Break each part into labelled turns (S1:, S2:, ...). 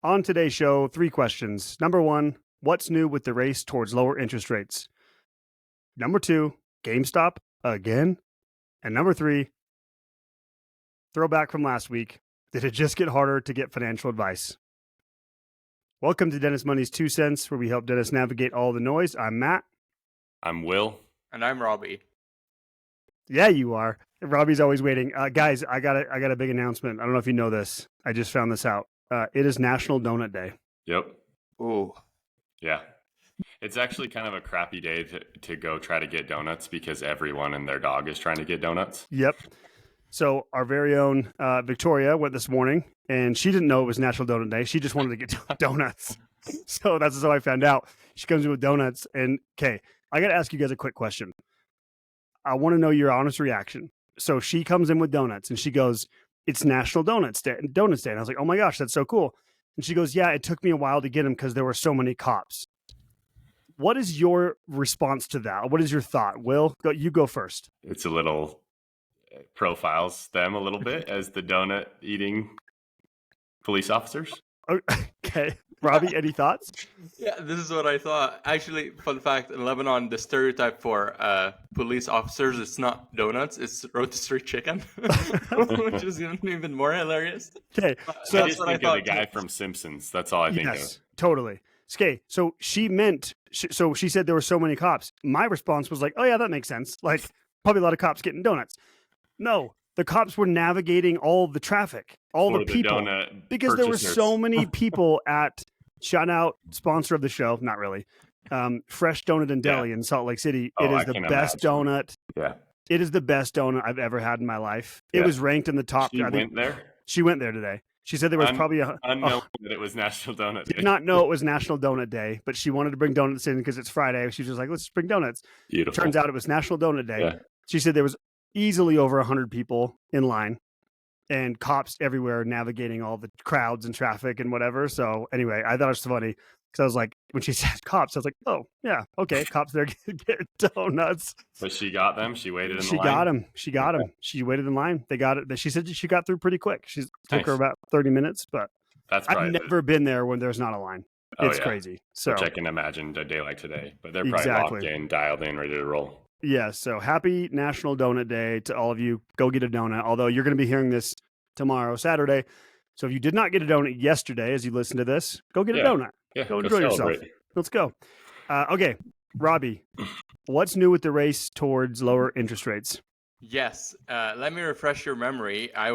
S1: On today's show, 3 questions. Number 1, what's new with the race towards lower interest rates? Number 2, GameStop again? And number 3, throwback from last week. Did it just get harder to get financial advice? Welcome to Dentist Money's 2 cents, where we help dentists navigate all the noise. I'm Matt.
S2: I'm Will.
S3: And I'm Robbie.
S1: Yeah, you are. Robbie's always waiting. Guys, I got a big announcement. I don't know if you know this. I just found this out. It is National Donut Day.
S2: Yep.
S3: Ooh.
S2: Yeah. It's actually kind of a crappy day to go try to get donuts because everyone and their dog is trying to get donuts.
S1: Yep. So our very own Victoria went this morning, and she didn't know it was National Donut Day. She just wanted to get donuts. So that's how I found out. She comes in with donuts. And, okay, I got to ask you guys a quick question. I want to know your honest reaction. So she comes in with donuts, and she goes, it's National Donuts Day. And I was like, oh, my gosh, that's so cool. And she goes, yeah, it took me a while to get them because there were so many cops. What is your response to that? What is your thought? Will, you go first.
S2: It's a little profiles them a little bit as the donut eating police officers.
S1: Okay. Robbie, any thoughts?
S3: Yeah, this is what I thought. Actually, fun fact, in Lebanon, the stereotype for police officers, it's not donuts, it's rotisserie chicken, which is even more hilarious.
S1: Okay.
S2: So I just think of the guy from Simpsons. That's all I think of.
S1: Yes, totally. Okay, so she said there were so many cops. My response was like, oh yeah, that makes sense. Like, probably a lot of cops getting donuts. No, the cops were navigating all of the traffic, all the people, because there were so many people at, shout out, sponsor of the show, not really, Fresh Donut and Deli in Salt Lake City. It is the best donut.
S2: Yeah.
S1: It is the best donut I've ever had in my life. It was ranked in the top.
S2: She went there?
S1: She went there today. She said there was probably
S2: unknown that it was National Donut Day.
S1: Did not know it was National Donut Day, but she wanted to bring donuts in because it's Friday. She was just like, let's bring donuts.
S2: Beautiful.
S1: Turns out it was National Donut Day.
S2: Yeah.
S1: She said there was easily over 100 people in line and cops everywhere navigating all the crowds and traffic and whatever. So anyway, I thought it was funny because I was like, when she said cops, I was like, oh yeah, okay, cops there get donuts.
S2: But she got them. She waited in the line.
S1: She got them. She waited in line. They got it. She said she got through pretty quick. She took her about 30 minutes, but I've never been there when there's not a line. It's crazy. So
S2: which I can imagine a day like today, but they're probably locked in, dialed in, ready to roll.
S1: Yeah, so happy National Donut Day to all of you. Go get a donut, although you're going to be hearing this tomorrow, Saturday. So if you did not get a donut yesterday as you listen to this, go get a donut.
S2: Yeah,
S1: go enjoy yourself. Let's go. Okay, Robbie, what's new with the race towards lower interest rates?
S3: Yes, let me refresh your memory. I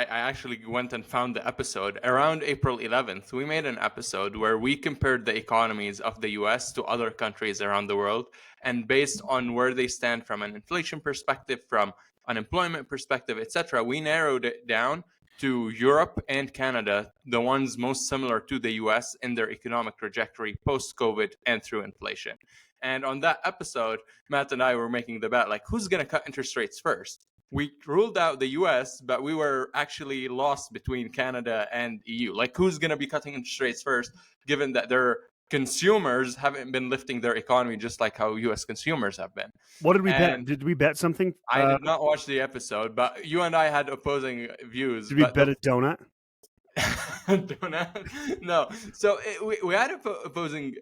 S3: actually went and found the episode around April 11th. We made an episode where we compared the economies of the US to other countries around the world. And based on where they stand from an inflation perspective, from unemployment perspective, etc., we narrowed it down to Europe and Canada, the ones most similar to the US in their economic trajectory post-COVID and through inflation. And on that episode, Matt and I were making the bet, like, who's going to cut interest rates first? We ruled out the US, but we were actually lost between Canada and EU. Like, who's going to be cutting interest rates first, given that their consumers haven't been lifting their economy just like how US consumers have been?
S1: What did we bet? Did we bet something?
S3: I did not watch the episode, but you and I had opposing views.
S1: Did we bet a donut?
S3: Donut? No. So we had opposing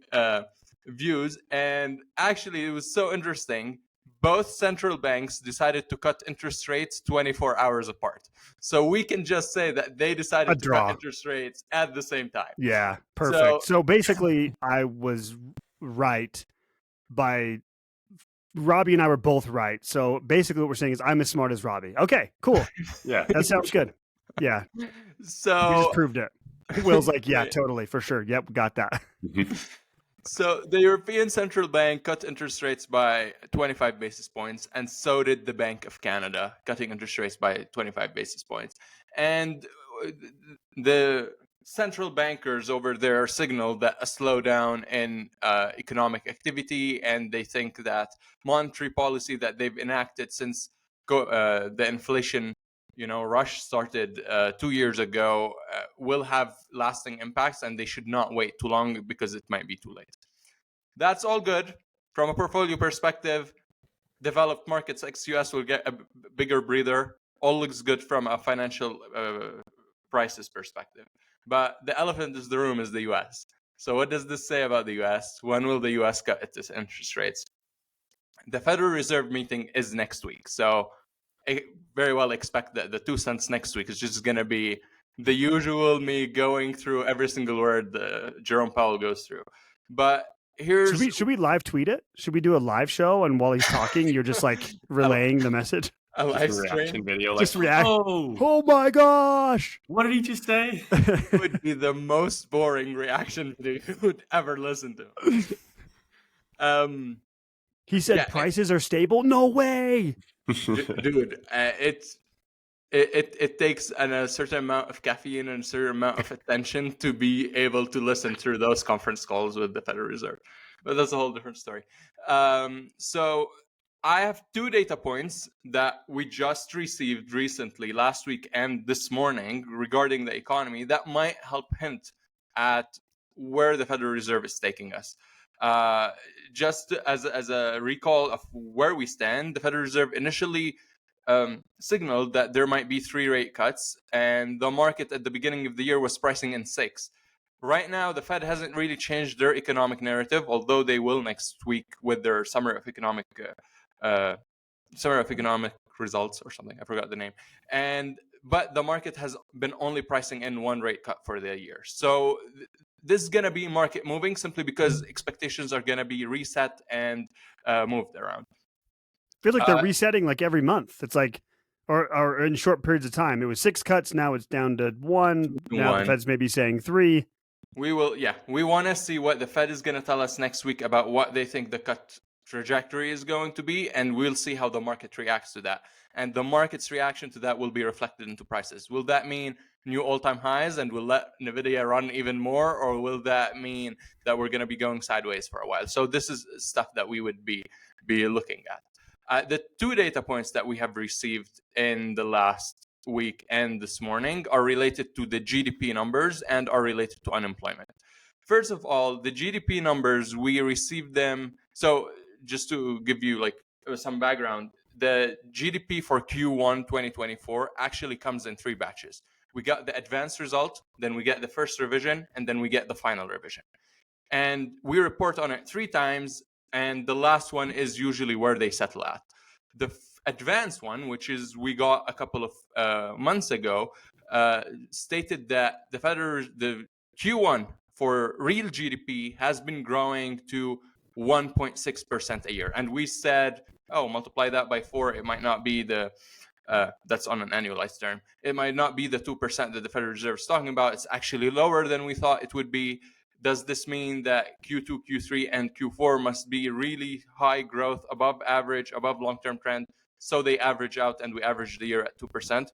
S3: views, and actually it was so interesting. Both central banks decided to cut interest rates 24 hours apart. So we can just say that they decided to cut interest rates at the same time.
S1: Yeah, perfect. So basically, I was right by Robbie and I were both right. So basically what we're saying is I'm as smart as Robbie. Okay, cool.
S2: Yeah.
S1: That sounds good. Yeah.
S3: So
S1: we just proved it. Will's like, yeah, totally, for sure. Yep, got that.
S3: So the European Central Bank cut interest rates by 25 basis points, and so did the Bank of Canada, cutting interest rates by 25 basis points. And the central bankers over there signaled that a slowdown in economic activity, and they think that monetary policy that they've enacted since the inflation rush started 2 years ago will have lasting impacts, and they should not wait too long because it might be too late. That's all good. From a portfolio perspective, developed markets ex-US will get a bigger breather. All looks good from a financial prices perspective. But the elephant in the room is the US. So what does this say about the US? When will the US cut its interest rates? The Federal Reserve meeting is next week. So I very well expect that the 2 cents next week is just going to be the usual me going through every single word Jerome Powell goes through. But here's...
S1: Should we live tweet it? Should we do a live show, and while he's talking, you're just like relaying the message?
S3: a live
S2: Just a reaction
S3: stream
S2: video, like,
S1: Just react.
S2: oh,
S1: Oh my gosh!
S2: what did he just say?
S3: would be the most boring reaction video you would ever listen to.
S1: He said
S3: Yeah,
S1: prices are stable. No way.
S3: Dude, it takes a certain amount of caffeine and a certain amount of attention to be able to listen through those conference calls with the Federal Reserve. But that's a whole different story. So I have 2 data points that we just received recently, last week and this morning, regarding the economy that might help hint at where the Federal Reserve is taking us. Just as a recall of where we stand, the Federal Reserve initially signaled that there might be 3 rate cuts, and the market at the beginning of the year was pricing in 6. Right now, the Fed hasn't really changed their economic narrative, although they will next week with their summer of economic results or something. I forgot the name. But the market has been only pricing in 1 rate cut for the year. So this is going to be market moving simply because expectations are going to be reset and moved around.
S1: I feel like they're resetting like every month. It's like, or in short periods of time. It was 6 cuts. Now it's down to 1. Now the Fed's maybe saying 3.
S3: We want to see what the Fed is going to tell us next week about what they think the cut trajectory is going to be, and we'll see how the market reacts to that. And the market's reaction to that will be reflected into prices. Will that mean new all-time highs and will let NVIDIA run even more, or will that mean that we're going to be going sideways for a while? So this is stuff that we would be looking at. The 2 data points that we have received in the last week and this morning are related to the GDP numbers and are related to unemployment. First of all, the GDP numbers, we received them. So just to give you like some background, the GDP for Q1 2024 actually comes in 3 batches. We got the advanced result, then we get the first revision, and then we get the final revision. And we report on it 3 times, and the last one is usually where they settle at. The advanced one, which is we got a couple of months ago, stated that the Q1 for real GDP has been growing to 1.6% a year. And we said, multiply that by 4, it might not be that's on an annualized term. It might not be the 2% that the Federal Reserve is talking about. It's actually lower than we thought it would be. Does this mean that Q2, Q3, and Q4 must be really high growth, above average, above long-term trend? So they average out, and we average the year at 2%.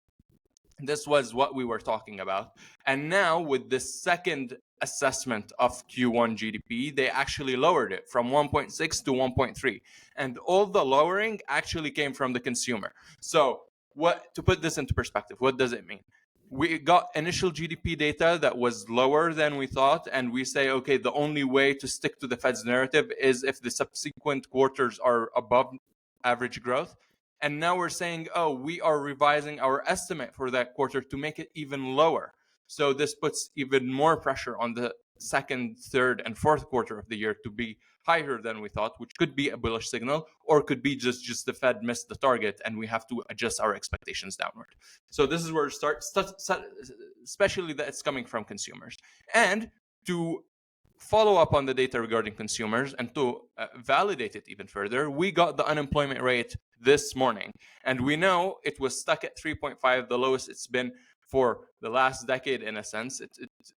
S3: This was what we were talking about. And now with the second assessment of Q1 GDP, they actually lowered it from 1.6 to 1.3. And all the lowering actually came from the consumer. So to put this into perspective, what does it mean? We got initial GDP data that was lower than we thought, and we say, okay, the only way to stick to the Fed's narrative is if the subsequent quarters are above average growth. And now we're saying, we are revising our estimate for that quarter to make it even lower. So this puts even more pressure on the second, third, and fourth quarter of the year to be higher than we thought, which could be a bullish signal, or could be just the Fed missed the target and we have to adjust our expectations downward. So this is where it starts, especially that it's coming from consumers. And to follow up on the data regarding consumers and to validate it even further, we got the unemployment rate this morning. And we know it was stuck at 3.5, the lowest it's been for the last decade, in a sense. It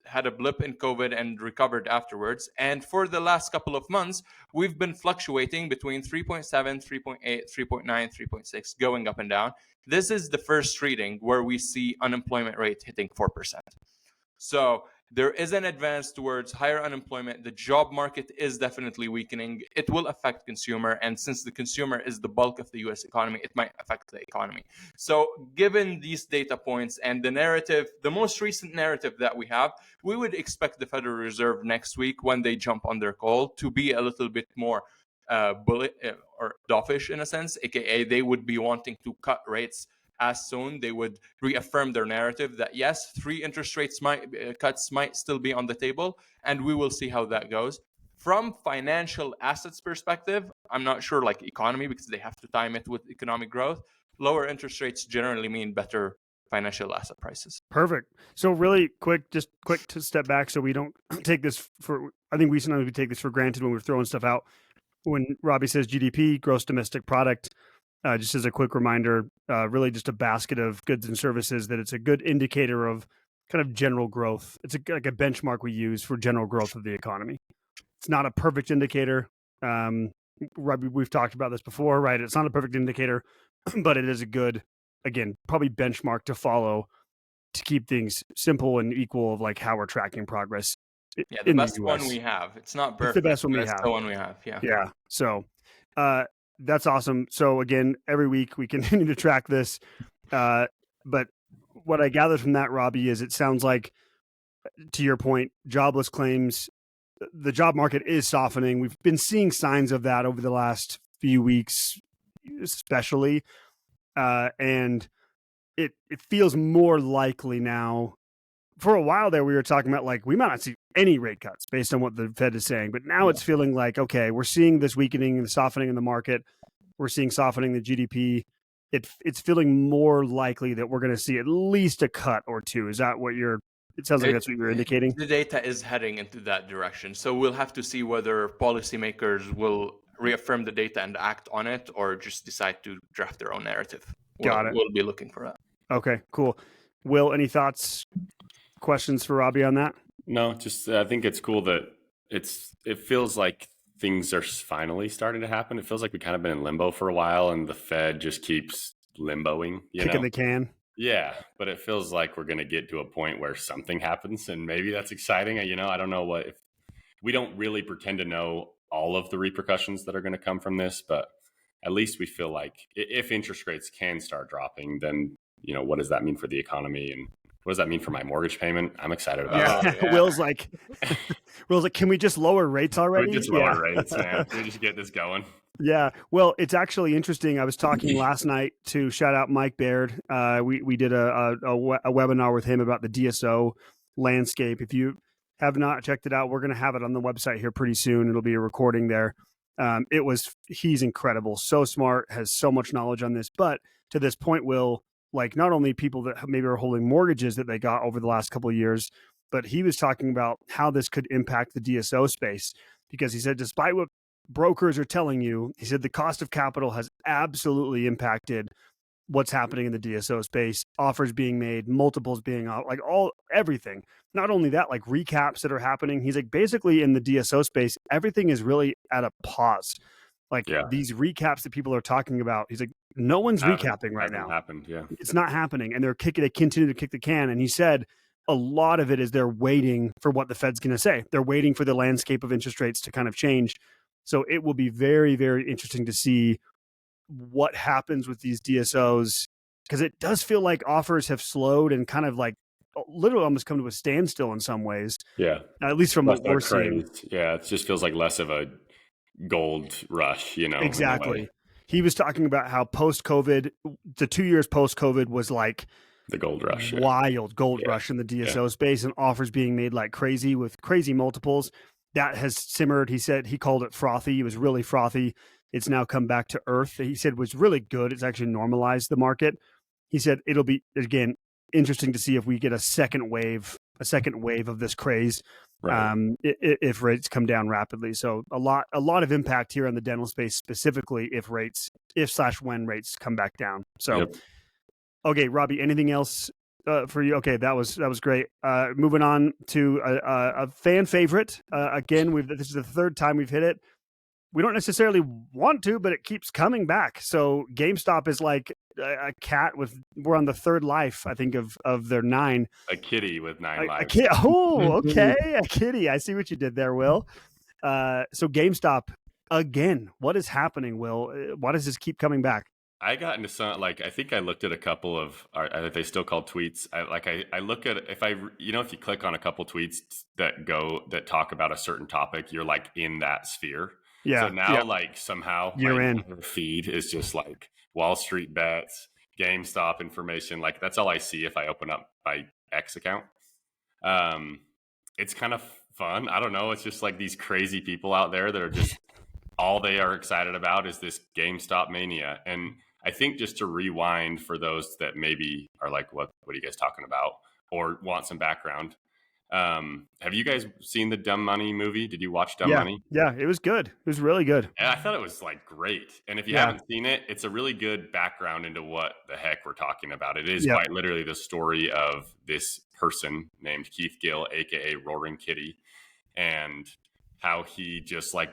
S3: had a blip in COVID and recovered afterwards. And for the last couple of months, we've been fluctuating between 3.7, 3.8, 3.9, 3.6, going up and down. This is the first reading where we see unemployment rate hitting 4%. So there is an advance towards higher unemployment. The job market is definitely weakening. It will affect consumer. And since the consumer is the bulk of the US economy, it might affect the economy. So given these data points and the narrative, the most recent narrative that we have, we would expect the Federal Reserve next week, when they jump on their call, to be a little bit more bullish or dovish in a sense, aka they would be wanting to cut rates as soon, they would reaffirm their narrative that yes, 3 interest rates cuts might still be on the table, and we will see how that goes. From financial assets perspective, I'm not sure like economy, because they have to time it with economic growth. Lower interest rates generally mean better financial asset prices.
S1: Perfect. So really quick to step back so we don't take this for, I think we take this for granted when we're throwing stuff out. When Robbie says GDP, gross domestic product, just as a quick reminder, really just a basket of goods and services, that it's a good indicator of kind of general growth. It's like a benchmark we use for general growth of the economy. It's not a perfect indicator. Robbie, we've talked about this before, right? It's not a perfect indicator, but it is a good, again, probably benchmark to follow to keep things simple and equal of like how we're tracking progress.
S3: Yeah, the best one we have. It's not perfect.
S1: It's the best one we have.
S3: The one we have. Yeah.
S1: Yeah. So that's awesome. So again, every week we continue to track this. But what I gathered from that, Robbie, is it sounds like, to your point, jobless claims, the job market is softening. We've been seeing signs of that over the last few weeks, especially. And it feels more likely now. For a while there, we were talking about like we might not see any rate cuts based on what the Fed is saying, but now it's feeling like, okay, we're seeing this weakening and softening in the market. We're seeing softening in the GDP. It's feeling more likely that we're going to see at least a cut or two. Is that what it sounds like that's what you're indicating?
S3: The data is heading into that direction. So we'll have to see whether policymakers will reaffirm the data and act on it, or just decide to draft their own narrative.
S1: Got it.
S3: We'll be looking for that.
S1: Okay, cool. Will, any thoughts, questions for Robbie on that?
S2: No, just I think it's cool that it feels like things are finally starting to happen. It feels like we kind of been in limbo for a while, and the Fed just keeps limboing,
S1: kicking the can.
S2: Yeah, but it feels like we're going to get to a point where something happens, and maybe that's exciting. I don't know if we don't really pretend to know all of the repercussions that are going to come from this, but at least we feel like if interest rates can start dropping, then what does that mean for the economy, and what does that mean for my mortgage payment? I'm excited about it.
S1: Yeah. Will's like, can we just lower rates already?
S2: Can we just lower rates, man? Can we just get this going?
S1: Yeah. Well, it's actually interesting. I was talking last night to shout out Mike Baird. We did a webinar with him about the DSO landscape. If you have not checked it out, we're going to have it on the website here pretty soon. It'll be a recording there. He's incredible. So smart, has so much knowledge on this. But to this point, Will, like not only people that maybe are holding mortgages that they got over the last couple of years, but he was talking about how this could impact the DSO space, because he said, despite what brokers are telling you, he said the cost of capital has absolutely impacted what's happening in the DSO space, offers being made, multiples being like everything. Not only that, like recaps that are happening. He's like, basically in the DSO space, everything is really at a pause. Like these recaps that people are talking about, he's like, no one's recapping right now.
S2: Happened, yeah.
S1: It's not happening. And they continue to kick the can. And he said a lot of it is they're waiting for what the Fed's going to say. They're waiting for the landscape of interest rates to kind of change. So it will be very, very interesting to see what happens with these DSOs, because it does feel like offers have slowed and kind of like literally almost come to a standstill in some ways.
S2: Yeah.
S1: At least from what we're seeing.
S2: Yeah. It just feels like less of a gold rush,
S1: Exactly. He was talking about how post-COVID, the 2 years post-COVID was like
S2: the gold rush,
S1: wild gold rush in the DSO space, and offers being made like crazy with crazy multiples. That has simmered. He said he called it frothy. It was really frothy. It's now come back to earth. He said it was really good. It's actually normalized the market. He said it'll be, again, interesting to see if we get a second wave of this craze, if rates come down rapidly. So a lot of impact here on the dental space, specifically when rates come back down. So, Okay, Robbie, anything else for you? Okay, that was great. Moving on to a fan favorite. Again, this is the third time we've hit it. We don't necessarily want to, but it keeps coming back. So GameStop is like a cat we're on the third life, I think, of their 9.
S2: A kitty with 9 lives.
S1: Okay. A kitty. I see what you did there, Will. So GameStop, again, what is happening, Will? Why does this keep coming back?
S2: I got into some, I think I looked at a couple of, are they still called tweets? I look at, if you click on a couple tweets that talk about a certain topic, you're like in that sphere. Yeah. So now somehow
S1: you're in.
S2: Feed is just like Wall Street bets, GameStop information. Like that's all I see if I open up my X account. It's kind of fun. I don't know. It's just like these crazy people out there that are just all they are excited about is this GameStop mania. And I think just to rewind for those that maybe are like, what are you guys talking about? Or want some background. Have you guys seen the Dumb Money movie? Did you watch Dumb Money?
S1: Yeah, it was good. It was really good.
S2: And I thought it was like great. And if you haven't seen it, it's a really good background into what the heck we're talking about. It is quite literally the story of this person named Keith Gill, aka Roaring Kitty, and how he just like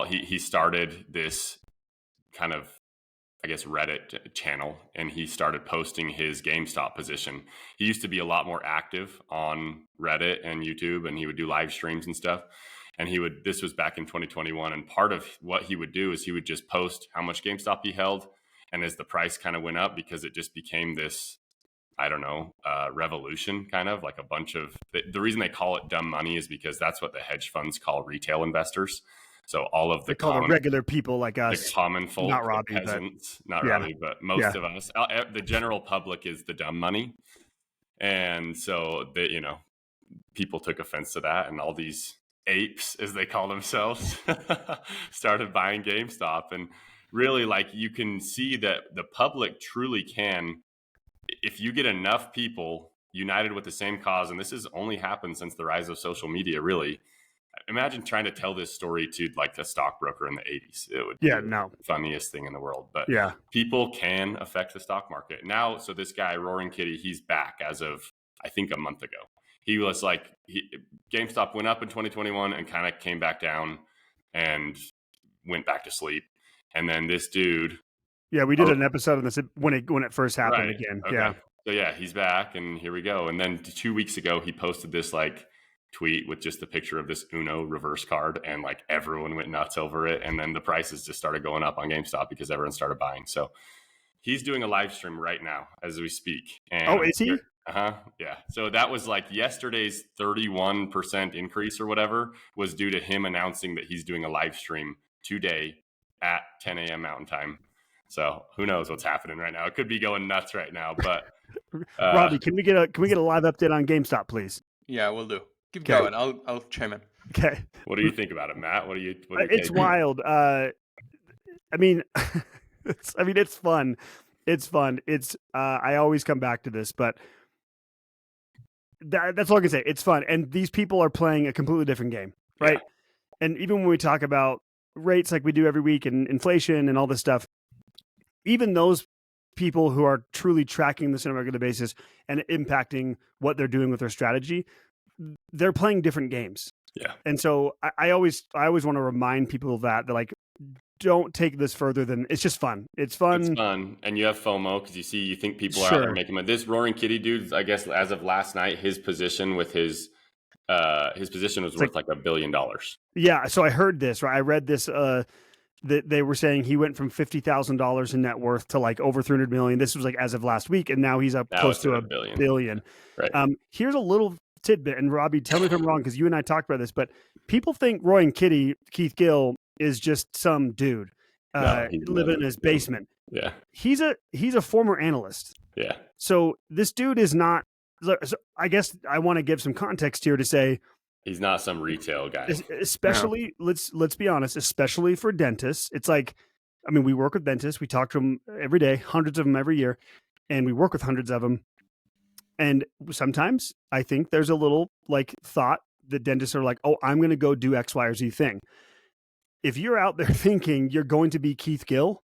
S2: he started this kind of, I guess, Reddit channel, and he started posting his GameStop position. He used to be a lot more active on Reddit and YouTube, and he would do live streams and stuff. And this was back in 2021. And part of what he would do is he would just post how much GameStop he held. And as the price kind of went up, because it just became this, I don't know, revolution, kind of like a bunch of, the reason they call it dumb money is because that's what the hedge funds call retail investors. So all of the
S1: regular people like us,
S2: the common folk,
S1: not Robbie,
S2: peasants, not Robbie, but most of us, the general public is the dumb money. And so people took offense to that, and all these apes, as they call themselves, started buying GameStop. And really, like, you can see that the public truly can, if you get enough people united with the same cause, and this has only happened since the rise of social media, really. Imagine trying to tell this story to like the stockbroker in the 80s. It would be the funniest thing in the world. But people can affect the stock market now. So this guy, Roaring Kitty, he's back as of, I think, a month ago. He was like, GameStop went up in 2021 and kind of came back down and went back to sleep. And then this dude.
S1: Yeah, we did an episode on this when it first happened again. Okay. Yeah.
S2: So he's back, and here we go. And then 2 weeks ago, he posted this like tweet with just a picture of this Uno reverse card, and like everyone went nuts over it. And then the prices just started going up on GameStop because everyone started buying. So he's doing a live stream right now as we speak. And
S1: is he?
S2: Yeah. So that was like yesterday's 31% increase or whatever was due to him announcing that he's doing a live stream today at 10 a.m. Mountain Time. So who knows what's happening right now? It could be going nuts right now, but
S1: Robbie, can we get a live update on GameStop, please?
S3: Yeah, we'll do. Keep going. I'll chime in.
S1: Okay.
S2: What do you think about it, Matt? What do you
S1: It's wild. I mean, it's fun. It's fun. It's I always come back to this, but that's all I can say. It's fun, and these people are playing a completely different game, right? Yeah. And even when we talk about rates like we do every week and inflation and all this stuff, even those people who are truly tracking this on a regular basis and impacting what they're doing with their strategy, they're playing different games.
S2: Yeah.
S1: And so I always want to remind people of that like, don't take this further than it's just fun. It's fun.
S2: It's fun. And you have FOMO because you think people are out there making money. This Roaring Kitty dude, I guess as of last night, his position with his position was worth like $1 billion.
S1: Yeah. So I heard this, right? I read this, that they were saying he went from $50,000 in net worth to like over 300 million. This was like as of last week. And now he's up close to a billion.
S2: Right.
S1: Here's a little tidbit, and Robbie, tell me if I'm wrong, because you and I talked about this, but people think Roaring Kitty, Keith Gill, is just some dude living in his basement.
S2: Yeah.
S1: He's a former analyst.
S2: Yeah.
S1: So this dude is not, so I guess I want to give some context here to say
S2: he's not some retail guy.
S1: Especially, let's be honest, especially for dentists. It's like, I mean, we work with dentists. We talk to them every day, hundreds of them every year, and we work with hundreds of them. And sometimes I think there's a little like thought that dentists are like, oh, I'm going to go do X, Y, or Z thing. If you're out there thinking you're going to be Keith Gill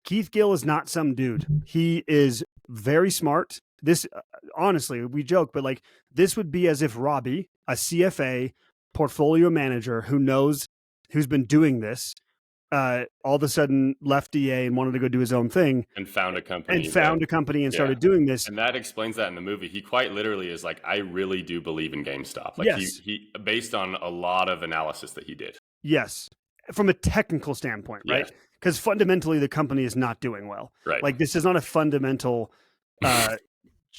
S1: is not some dude. He is very smart. This, honestly, we joke, but like this would be as if Robbie, a CFA portfolio manager who's been doing this, all of a sudden left DA and wanted to go do his own thing
S2: and found a company
S1: and started doing this.
S2: And that explains that in the movie. He quite literally is like, I really do believe in GameStop. Like he based on a lot of analysis that he did.
S1: Yes. From a technical standpoint, right? Because fundamentally the company is not doing well.
S2: Right.
S1: Like this is not a fundamental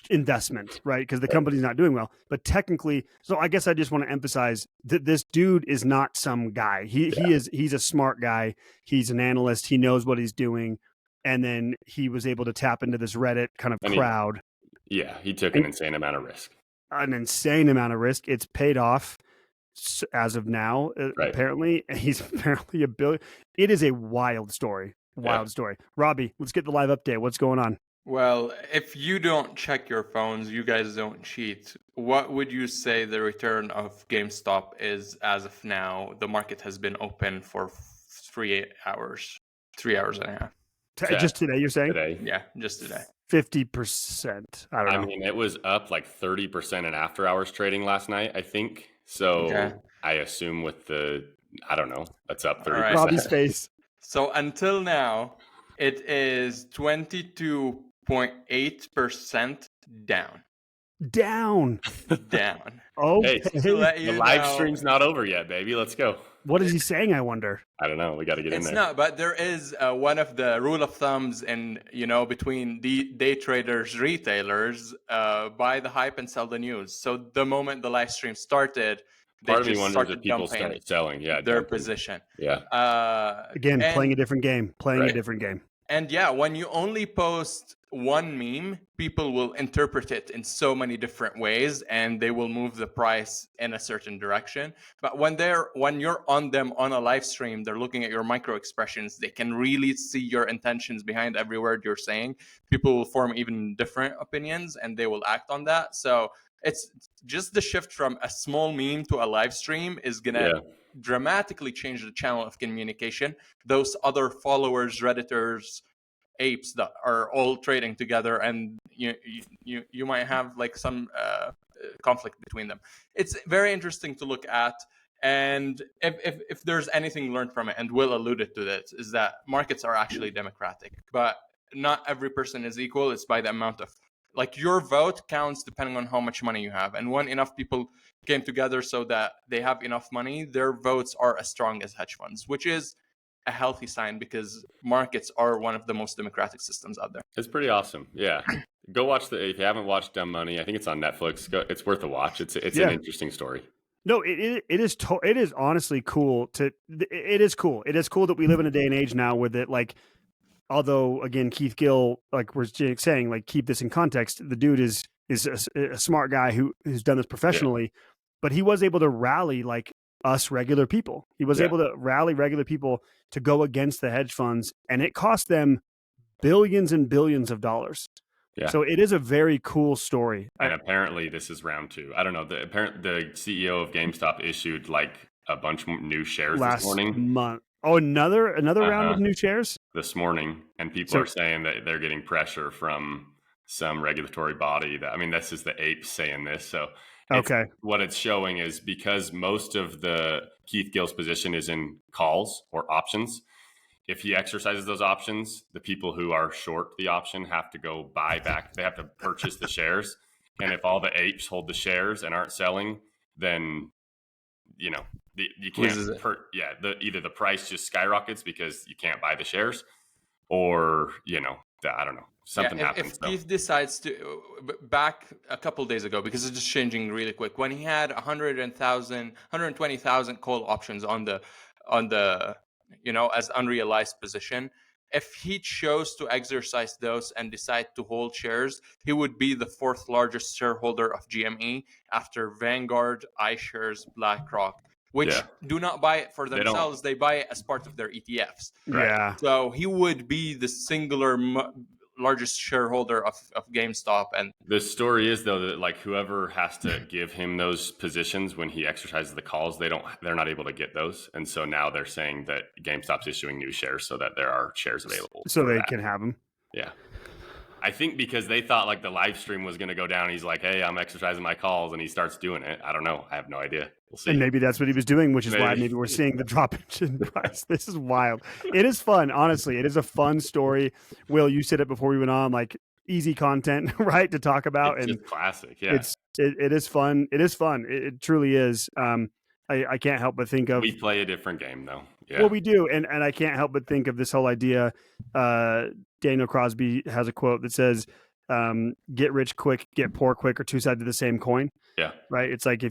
S1: investment, right? Because the company's not doing well. But technically, so I guess I just want to emphasize that this dude is not some guy. He's a smart guy. He's an analyst. He knows what he's doing. and then he was able to tap into this Reddit kind of crowd.
S2: He took an insane amount of risk. It's paid off as of now, apparently. He's apparently a billion. It is a wild story. Story. Robbie, let's get the live update. What's going on?
S3: Well, if you don't check your phones, you guys don't cheat. What would you say the return of GameStop is as of now? The market has been open for 3 hours, 3 hours and a half.
S1: Just today, you're saying?
S2: Today.
S3: Yeah, just today.
S1: 50%. I don't know.
S2: I mean, it was up like 30% in after hours trading last night, I think. So I assume with I don't know, that's up 30%.
S3: Right.
S1: Robbie's face.
S3: So until now, it is 22.8% down.
S1: Down. Oh,
S2: hey, the live stream's not over yet, baby. Let's go.
S1: What is he saying, I wonder?
S2: I don't know. We got to get in there.
S3: It's not, but there is one of the rule of thumbs between the day traders, retailers, buy the hype and sell the news. So the moment the live stream started,
S2: part of me wonders if people started selling their
S3: position.
S1: Again, playing a different game. And
S3: when you only post one meme, people will interpret it in so many different ways, and they will move the price in a certain direction. But when you're on them on a live stream, they're looking at your micro expressions. They can really see your intentions behind every word you're saying. People will form even different opinions, and they will act on that. So it's just the shift from a small meme to a live stream is going to dramatically change the channel of communication. Those other followers, Redditors, apes that are all trading together, and you might have like some conflict between them. It's very interesting to look at. And if there's anything learned from it, and Will alluded to this, is that markets are actually democratic, but not every person is equal. It's by the amount of, like, your vote counts depending on how much money you have. And when enough people came together so that they have enough money, their votes are as strong as hedge funds, which is a healthy sign because markets are one of the most democratic systems out there.
S2: It's pretty awesome. Yeah. Go watch if you haven't watched Dumb Money, I think it's on Netflix. It's worth a watch. It's an interesting story.
S1: No, it is honestly cool it is cool. It is cool that we live in a day and age now with it, like, although, again, Keith Gill, like we're saying, like, keep this in context. The dude is a smart guy who's done this professionally, but he was able to rally like us regular people. He was able to rally regular people to go against the hedge funds, and it cost them billions and billions of dollars. Yeah. So it is a very cool story.
S2: And apparently this is round 2. I don't know. The CEO of GameStop issued like a bunch of new shares this morning.
S1: Month. Oh, another round of new shares
S2: this morning, and people are saying that they're getting pressure from some regulatory body. This is the apes saying this. So what it's showing is because most of the Keith Gill's position is in calls or options. If he exercises those options, the people who are short the option have to go buy back. They have to purchase the shares, and if all the apes hold the shares and aren't selling, then you can't. Either the price just skyrockets because you can't buy the shares, or I don't know, something happens.
S3: If Keith decides to, back a couple days ago, because it's just changing really quick, when he had 120,000 call options on the as unrealized position, if he chose to exercise those and decide to hold shares, he would be the 4th largest shareholder of GME after Vanguard, iShares, BlackRock, which do not buy it for themselves. They buy it as part of their ETFs.
S1: Right? Yeah.
S3: So he would be the singular largest shareholder of GameStop. And
S2: the story is, though, that like whoever has to give him those positions when he exercises the calls, they're not able to get those. And so now they're saying that GameStop's issuing new shares so that there are shares available.
S1: So they can have them.
S2: Yeah. I think because they thought like the live stream was going to go down. He's like, hey, I'm exercising my calls, and he starts doing it. I don't know. I have no idea. We'll see.
S1: And maybe that's what he was doing, which is why maybe we're seeing the drop in price. This is wild. It is fun. Honestly, it is a fun story. Will, you said it before we went on, like easy content, right, to talk about.
S2: It's just classic. Yeah.
S1: It is fun. It is fun. It truly is. I can't help but think of.
S2: We play a different game, though. Yeah.
S1: Well, we do. And I can't help but think of this whole idea. Daniel Crosby has a quote that says, get rich quick, get poor quick, or two sides of the same coin.
S2: Yeah.
S1: Right. It's like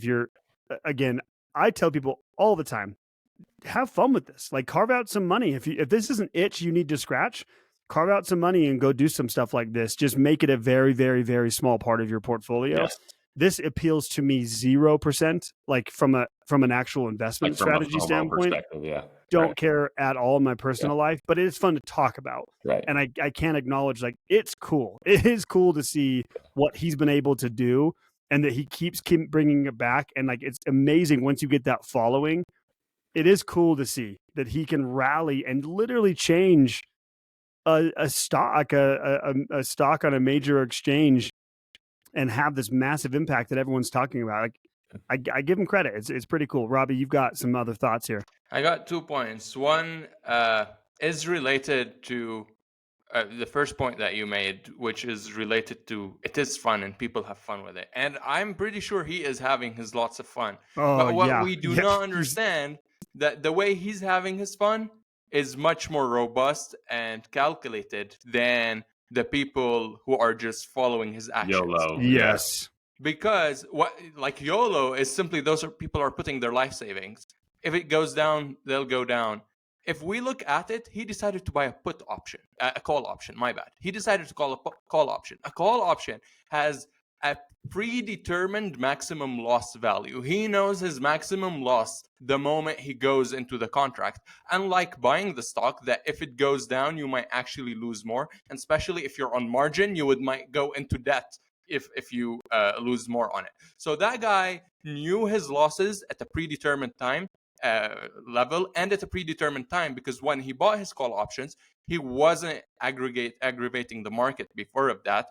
S1: again, I tell people all the time, have fun with this. Like, carve out some money. If this is an itch you need to scratch, carve out some money and go do some stuff like this. Just make it a very, very, very small part of your portfolio.
S2: Yes.
S1: This appeals to me 0%, like from an actual investment strategy standpoint.
S2: Yeah.
S1: Don't care at all in my personal life, but it's fun to talk about.
S2: Right.
S1: And I can't acknowledge, like, it's cool. It is cool to see what he's been able to do and that he keeps bringing it back. And like, it's amazing once you get that following. It is cool to see that he can rally and literally change a stock, a stock on a major exchange and have this massive impact that everyone's talking about. Like, I give him credit. It's pretty cool. Robbie, you've got some other thoughts here.
S3: I got 2 points. One is related to the first point that you made, which is related to it is fun and people have fun with it. And I'm pretty sure he is having his lots of fun. But what we do not understand that the way he's having his fun is much more robust and calculated than the people who are just following his actions.
S2: YOLO.
S1: Yes.
S3: Because like YOLO is simply those are people are putting their life savings. If it goes down, they'll go down. If we look at it, he decided to buy a put option, a call option. My bad. He decided to call a call option. A call option has a predetermined maximum loss value. He knows his maximum loss the moment he goes into the contract. Unlike buying the stock, that if it goes down, you might actually lose more. And especially if you're on margin, you might go into debt if you lose more on it. So that guy knew his losses at a predetermined time level and at a predetermined time, because when he bought his call options, he wasn't aggravating the market before of that.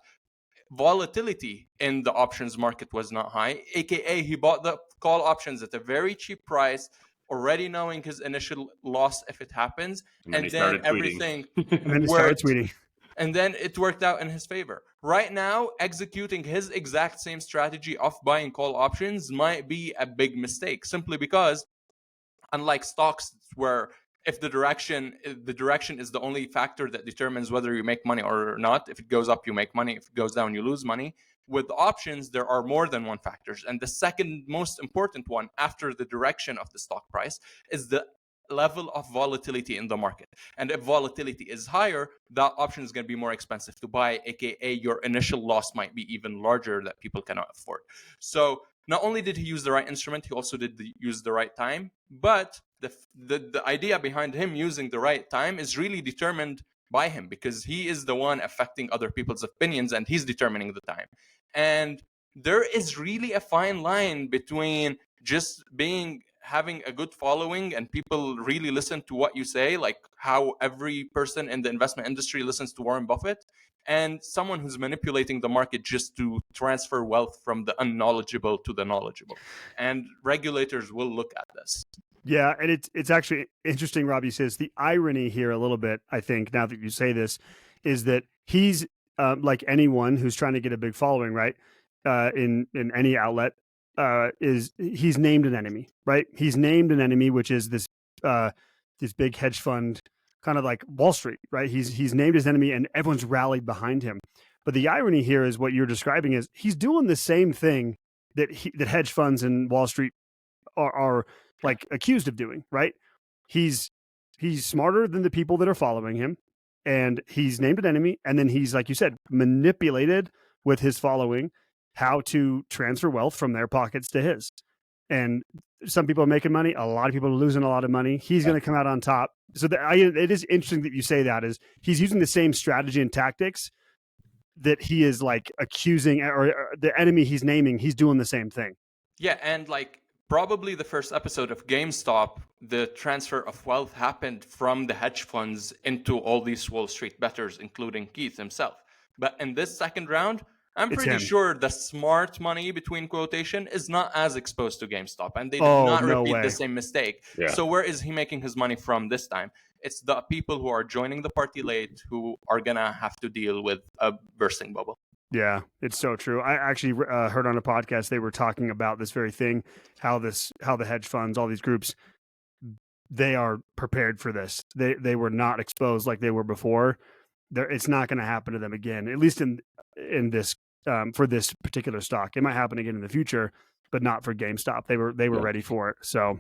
S3: Volatility in the options market was not high, aka he bought the call options at a very cheap price, already knowing his initial loss if it happens, and then everything worked. And then it worked out in his favor. Right now, executing his exact same strategy of buying call options might be a big mistake, simply because unlike stocks where if the direction is the only factor that determines whether you make money or not. If it goes up, you make money. If it goes down, you lose money. With options, there are more than one factors. And the second most important one after the direction of the stock price is the level of volatility in the market. And if volatility is higher, that option is going to be more expensive to buy, aka your initial loss might be even larger that people cannot afford. So not only did he use the right instrument, he also did use the right time. But the idea behind him using the right time is really determined by him, because he is the one affecting other people's opinions and he's determining the time. And there is really a fine line between just having a good following and people really listen to what you say, like how every person in the investment industry listens to Warren Buffett, and someone who's manipulating the market just to transfer wealth from the unknowledgeable to the knowledgeable. And regulators will look at this.
S1: Yeah, and it's actually interesting, Robbie says. The irony here a little bit, I think, now that you say this, is that he's like anyone who's trying to get a big following, right, in any outlet, he's named an enemy, right? He's named an enemy, which is this big hedge fund, kind of like Wall Street, right? He's named his enemy, and everyone's rallied behind him. But the irony here is what you're describing is he's doing the same thing that hedge funds and Wall Street are like accused of doing, right? He's smarter than the people that are following him, and he's named an enemy, and then he's, like you said, manipulated with his following how to transfer wealth from their pockets to his. And some people are making money, a lot of people are losing a lot of money. He's going to come out on top. So it is interesting that you say that, is he's using the same strategy and tactics that he is like accusing, or the enemy he's naming, he's doing the same thing.
S3: Yeah, and like probably the first episode of GameStop, the transfer of wealth happened from the hedge funds into all these Wall Street bettors, including Keith himself. But in this second round, I'm pretty sure the smart money, between quotation, is not as exposed to GameStop, and they did not repeat the same mistake. Yeah. So where is he making his money from this time? It's the people who are joining the party late who are going to have to deal with a bursting bubble.
S1: Yeah, it's so true. I actually heard on a podcast, they were talking about this very thing, how the hedge funds, all these groups, they are prepared for this. They were not exposed like they were before. It's not going to happen to them again, at least in this for this particular stock. It might happen again in the future, but not for GameStop. They were ready for it. So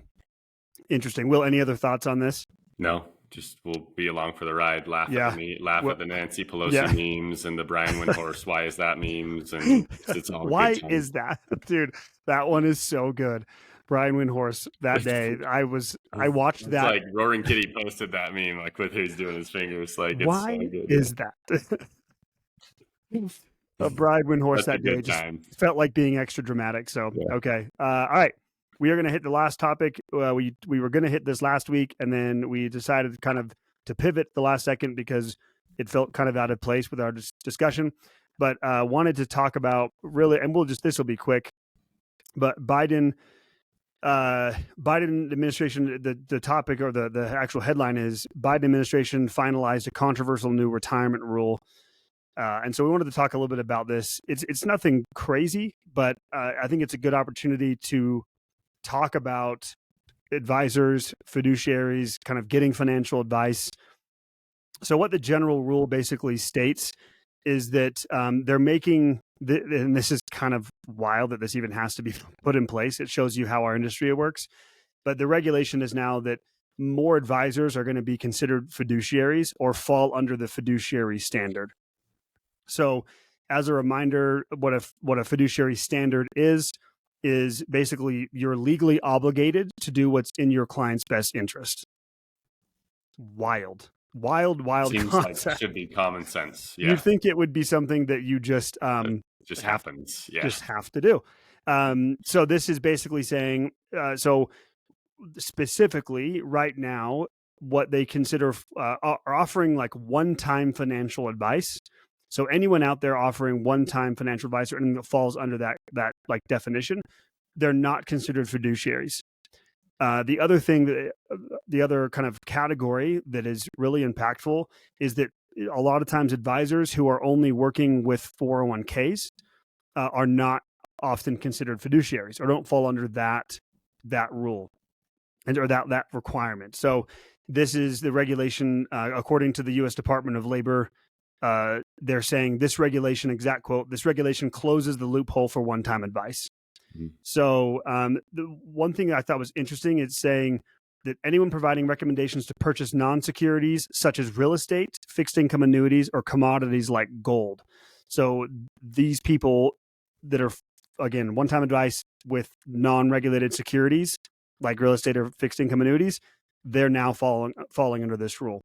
S1: interesting. Will, any other thoughts on this?
S2: No, just we'll be along for the ride. Laugh
S1: Yeah.
S2: at the Nancy Pelosi
S1: Yeah.
S2: memes and the Brian Windhorse why is that memes, and it's all
S1: Why
S2: good time.
S1: is that, dude? That one is so good. Brian Windhorse that day. I watched
S2: It's
S1: that.
S2: like Roaring Kitty posted that meme, like with who's doing his fingers. Like, it's
S1: Why
S2: so good.
S1: is that? Brian Windhorse
S2: That's a
S1: that day
S2: good
S1: just
S2: time.
S1: felt like being extra dramatic. So,
S2: Yeah.
S1: okay. All right. We are going to hit the last topic. We were going to hit this last week, and then we decided kind of to pivot the last second because it felt kind of out of place with our discussion. But wanted to talk about really, and this will be quick. But Biden administration, the topic or the actual headline is Biden administration finalized a controversial new retirement rule. And so we wanted to talk a little bit about this. It's nothing crazy, but I think it's a good opportunity to talk about advisors, fiduciaries, kind of getting financial advice. So what the general rule basically states is that they're making, and this is kind of wild that this even has to be put in place. It shows you how our industry works. But the regulation is now that more advisors are going to be considered fiduciaries or fall under the fiduciary standard. So as a reminder, what a fiduciary standard is basically you're legally obligated to do what's in your client's best interest. Wild
S2: Seems
S1: concept.
S2: like it should be common sense. Yeah.
S1: You'd think it would be something that you just
S2: happens. Yeah.
S1: Just have to do. So this is basically saying, so specifically right now, what they consider are offering like one-time financial advice. So anyone out there offering one-time financial advice or anything that falls under that like definition, they're not considered fiduciaries. The other thing, the other kind of category that is really impactful is that a lot of times advisors who are only working with 401ks are not often considered fiduciaries or don't fall under that rule or that requirement. So this is the regulation according to the U.S. Department of Labor. They're saying this regulation, exact quote, this regulation closes the loophole for one-time advice. Mm-hmm. So the one thing that I thought was interesting is saying that anyone providing recommendations to purchase non-securities such as real estate, fixed income annuities, or commodities like gold. So these people that are, again, one-time advice with non-regulated securities like real estate or fixed income annuities, they're now falling under this rule.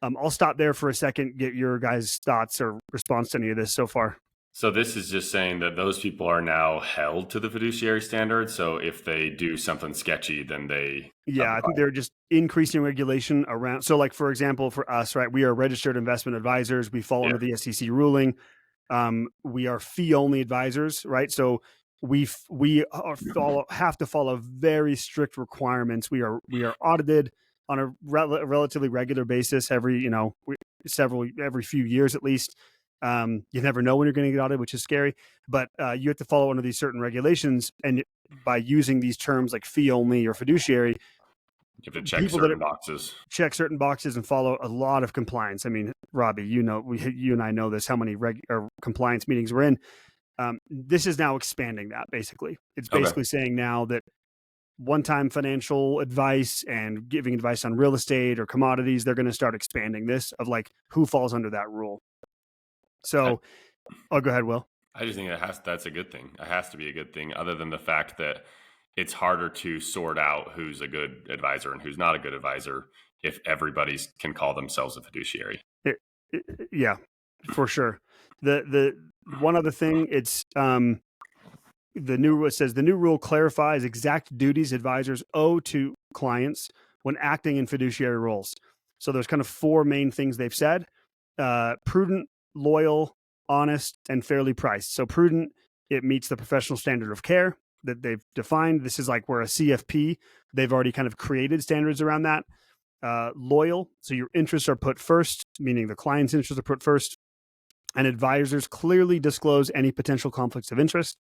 S1: I'll stop there for a second, get your guys' thoughts or response to any of this so far.
S2: So this is just saying that those people are now held to the fiduciary standard. So if they do something sketchy, then they...
S1: Yeah, I think they're just increasing regulation around. So like, for example, for us, right, we are registered investment advisors. We fall under the SEC ruling. We are fee-only advisors, right? So we have to follow very strict requirements. We are audited on a relatively regular basis every few years at least. You never know when you're going to get audited, which is scary, but you have to follow one of these certain regulations. And by using these terms like fee only or fiduciary,
S2: you have to check certain boxes
S1: and follow a lot of compliance. I mean, Robbie, you and I know this, how many compliance meetings we're in. This is now expanding that basically. It's basically saying now that one-time financial advice and giving advice on real estate or commodities, they're going to start expanding this of like who falls under that rule. So, go ahead, Will.
S2: I just think that's a good thing. It has to be a good thing, other than the fact that it's harder to sort out who's a good advisor and who's not a good advisor if everybody can call themselves a fiduciary.
S1: Yeah, for sure. The one other thing, it's it says the new rule clarifies exact duties advisors owe to clients when acting in fiduciary roles. So there's kind of four main things they've said: prudent, loyal, honest, and fairly priced. So prudent, it meets the professional standard of care that they've defined. This is like where a CFP, they've already kind of created standards around that. Loyal, so your interests are put first, meaning the client's interests are put first, and advisors clearly disclose any potential conflicts of interest.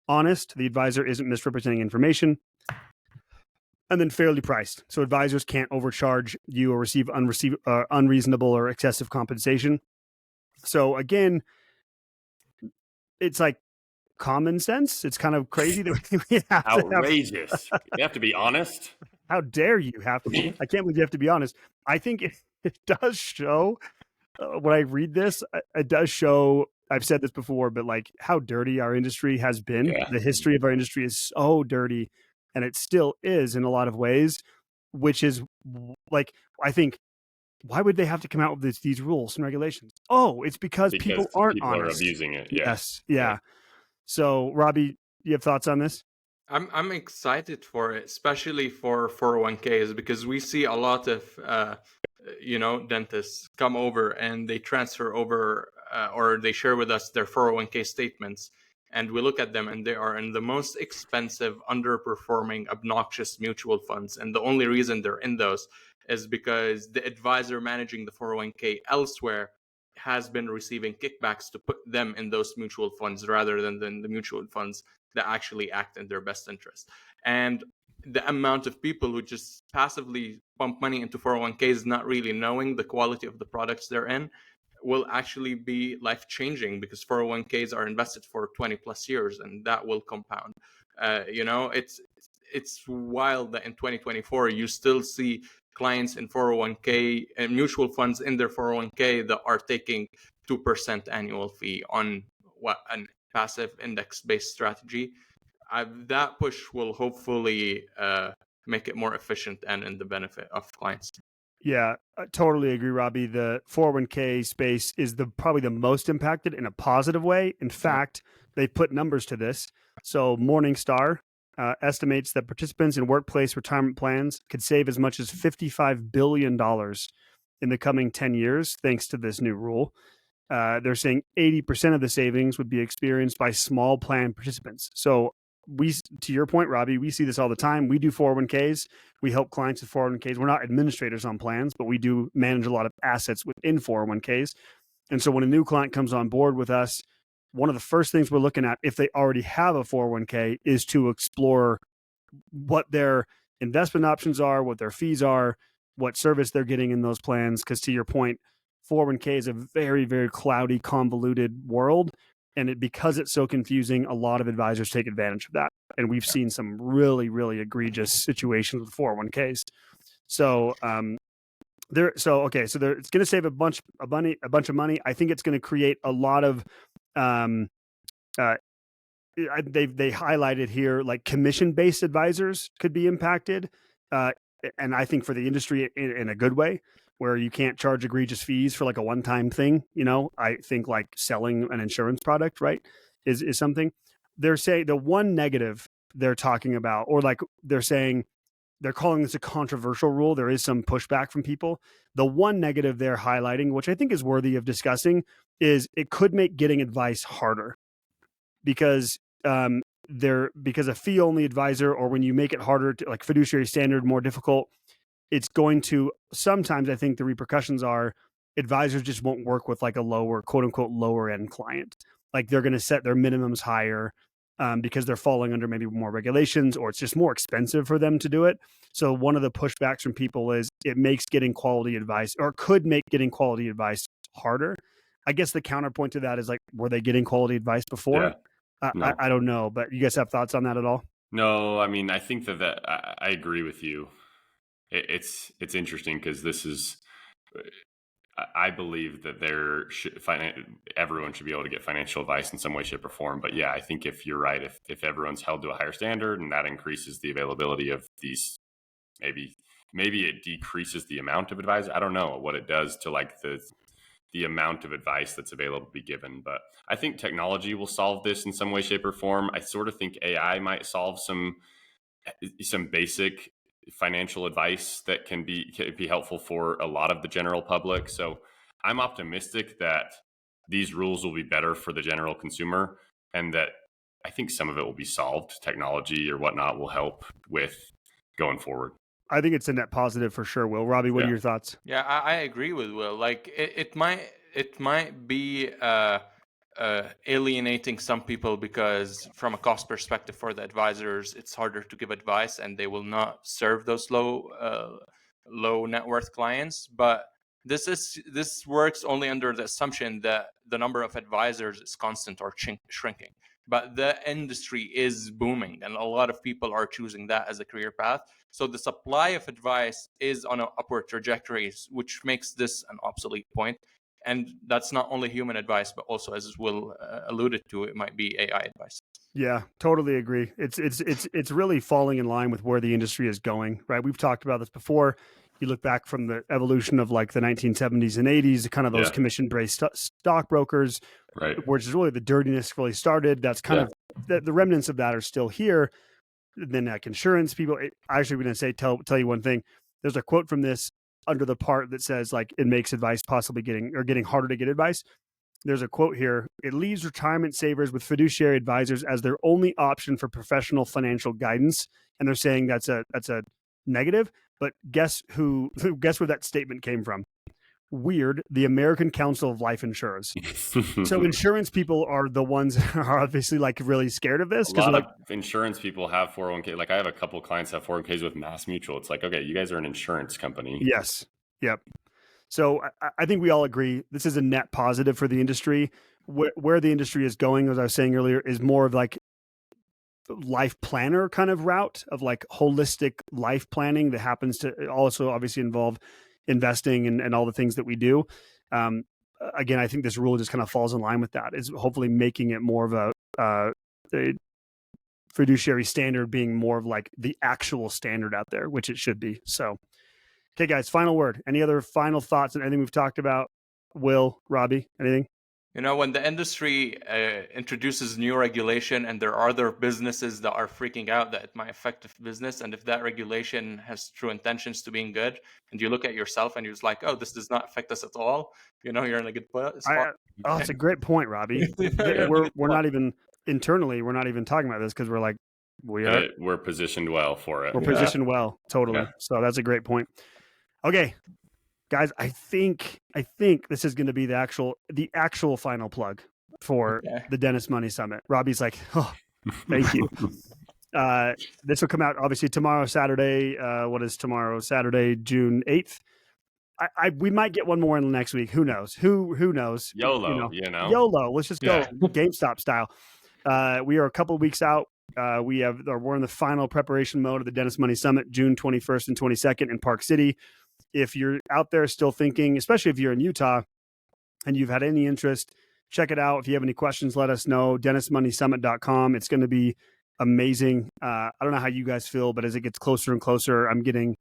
S1: Honest, the advisor isn't misrepresenting information. And then fairly priced, so advisors can't overcharge you or receive unreasonable or excessive compensation. So again, it's like common sense. It's kind of crazy that we have
S2: outrageous. You have to be honest.
S1: How dare you have to? I can't believe you have to be honest. I think it does show when I read this, it does show. I've said this before, but like how dirty our industry has been.
S2: Yeah.
S1: The history of our industry is so dirty, and it still is in a lot of ways. Which is like, I think, why would they have to come out with these rules and regulations? Oh, it's because people aren't honest.
S2: Are abusing it. Yeah.
S1: Yes, yeah. So, Robbie, you have thoughts on this?
S3: I'm excited for it, especially for 401ks, because we see a lot of dentists come over and they transfer over or they share with us their 401k statements, and we look at them and they are in the most expensive, underperforming, obnoxious mutual funds, and the only reason they're in those is because the advisor managing the 401k elsewhere has been receiving kickbacks to put them in those mutual funds rather than the mutual funds that actually act in their best interest. And the amount of people who just passively pump money into 401ks, not really knowing the quality of the products they're in, will actually be life-changing, because 401ks are invested for 20 plus years, and that will compound. It's wild that in 2024 you still see clients in 401k and mutual funds in their 401k that are taking 2% annual fee on what an passive index-based strategy. That push will hopefully make it more efficient and in the benefit of clients.
S1: Yeah, I totally agree, Robbie. The 401k space is probably the most impacted in a positive way. In fact, they put numbers to this. So Morningstar estimates that participants in workplace retirement plans could save as much as $55 billion in the coming 10 years, thanks to this new rule. They're saying 80% of the savings would be experienced by small plan participants. So to your point, Robbie, we see this all the time. We do 401ks. We help clients with 401ks. We're not administrators on plans, but we do manage a lot of assets within 401ks. And so when a new client comes on board with us, one of the first things we're looking at, if they already have a 401k, is to explore what their investment options are, what their fees are, what service they're getting in those plans. Because to your point, 401k is a very, very cloudy, convoluted world. And because it's so confusing, a lot of advisors take advantage of that. And we've seen some really, really egregious situations with 401ks. So it's going to save a bunch of money. I think it's going to create a lot of they highlighted here, like commission-based advisors could be impacted. And I think for the industry in a good way, where you can't charge egregious fees for like a one-time thing. I think like selling an insurance product, right, is something. They're saying the one negative they're talking about, or like they're saying, they're calling this a controversial rule. There is some pushback from people. The one negative they're highlighting, which I think is worthy of discussing, is it could make getting advice harder, because a fee-only advisor, or when you make it harder to, like, fiduciary standard more difficult, it's going to sometimes, I think the repercussions are advisors just won't work with like a lower, quote unquote, lower end client. Like they're going to set their minimums higher because they're falling under maybe more regulations, or it's just more expensive for them to do it. So one of the pushbacks from people is it makes getting quality advice, or could make getting quality advice harder. I guess the counterpoint to that is like, were they getting quality advice before?
S2: Yeah. No.
S1: I don't know, but you guys have thoughts on that at all?
S2: No, I mean, I think that I agree with you. It's interesting because this is, I believe that everyone should be able to get financial advice in some way, shape, or form. But yeah, I think if you're right, if everyone's held to a higher standard, and that increases the availability of these, maybe it decreases the amount of advice. I don't know what it does to like the amount of advice that's available to be given. But I think technology will solve this in some way, shape, or form. I sort of think AI might solve some basic financial advice that can be helpful for a lot of the general public. So I'm optimistic that these rules will be better for the general consumer, and that I think some of it will be solved. Technology or whatnot will help with going forward.
S1: I think it's a net positive for sure, Will. Robbie, what are your thoughts?
S3: Yeah, I agree with Will. Like it might be alienating some people, because from a cost perspective for the advisors, it's harder to give advice, and they will not serve those low net worth clients. But this works only under the assumption that the number of advisors is constant or shrinking. but the industry is booming and a lot of people are choosing that as a career path. So the supply of advice is on an upward trajectory, which makes this an obsolete point. And that's not only human advice, but also, as Will alluded to, it might be AI advice.
S1: Yeah, totally agree. It's really falling in line with where the industry is going, right? We've talked about this before. You look back from the evolution of like the 1970s and 80s, kind of those commission-based stockbrokers,
S2: right,
S1: which is really the dirtiness really started. That's kind of the remnants of that are still here. Then like insurance people. Actually, we're going to say tell you one thing. There's a quote from this under the part that says like it makes advice possibly getting harder to get advice. There's a quote here. It leaves retirement savers with fiduciary advisors as their only option for professional financial guidance. And they're saying that's a negative. But guess where that statement came from? Weird. The American Council of Life Insurers. So insurance people are the ones that are obviously like really scared of this.
S2: A lot of insurance people have 401k. Like I have a couple clients that have 401ks with Mass Mutual. It's like, okay, you guys are an insurance company.
S1: Yes. Yep. So I think we all agree this is a net positive for the industry. Where the industry is going, as I was saying earlier, is more of like life planner kind of route of like holistic life planning that happens to also obviously involve investing and all the things that we do. Again, I think this rule just kind of falls in line with that. Is hopefully making it more of a fiduciary standard being more of like the actual standard out there, which it should be. So. Okay, guys, final word. Any other final thoughts on anything we've talked about? Will, Robbie, anything?
S3: You know, when the industry introduces new regulation and there are other businesses that are freaking out that it might affect business, and if that regulation has true intentions to being good, and you look at yourself and you're just like, oh, this does not affect us at all, you know, you're in a good spot.
S1: It's a great point, Robbie. We're not even internally, we're not even talking about this because we're like,
S2: we're positioned well for it.
S1: We're positioned well, totally. Yeah. So that's a great point. Okay, guys, I think this is going to be the actual final plug for the Dentist Money Summit. Robbie's like, oh, thank you. This will come out obviously tomorrow, Saturday. What is tomorrow? Saturday, June 8th. We might get one more in the next week. Who knows? Who knows?
S2: YOLO,
S1: YOLO. Let's just go GameStop style. We are a couple of weeks out. We're in the final preparation mode of the Dentist Money Summit, June 21st and 22nd in Park City. If you're out there still thinking, especially if you're in Utah and you've had any interest, check it out. If you have any questions, let us know. dentistmoneysummit.com. It's going to be amazing. I don't know how you guys feel, but as it gets closer and closer, I'm getting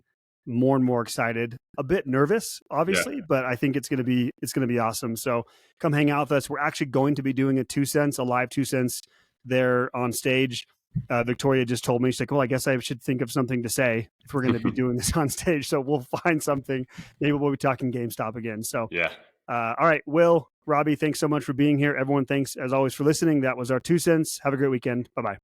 S1: more and more excited. A bit nervous, obviously, but I think it's going to be awesome. So come hang out with us. We're actually going to be doing a live 2 cents there on stage. Victoria just told me, she's like, well, I guess I should think of something to say if we're going to be doing this on stage. So we'll find something. Maybe we'll be talking GameStop again. So, all right, Will, Robbie, thanks so much for being here. Everyone, thanks as always for listening. That was our 2 cents. Have a great weekend. Bye-bye.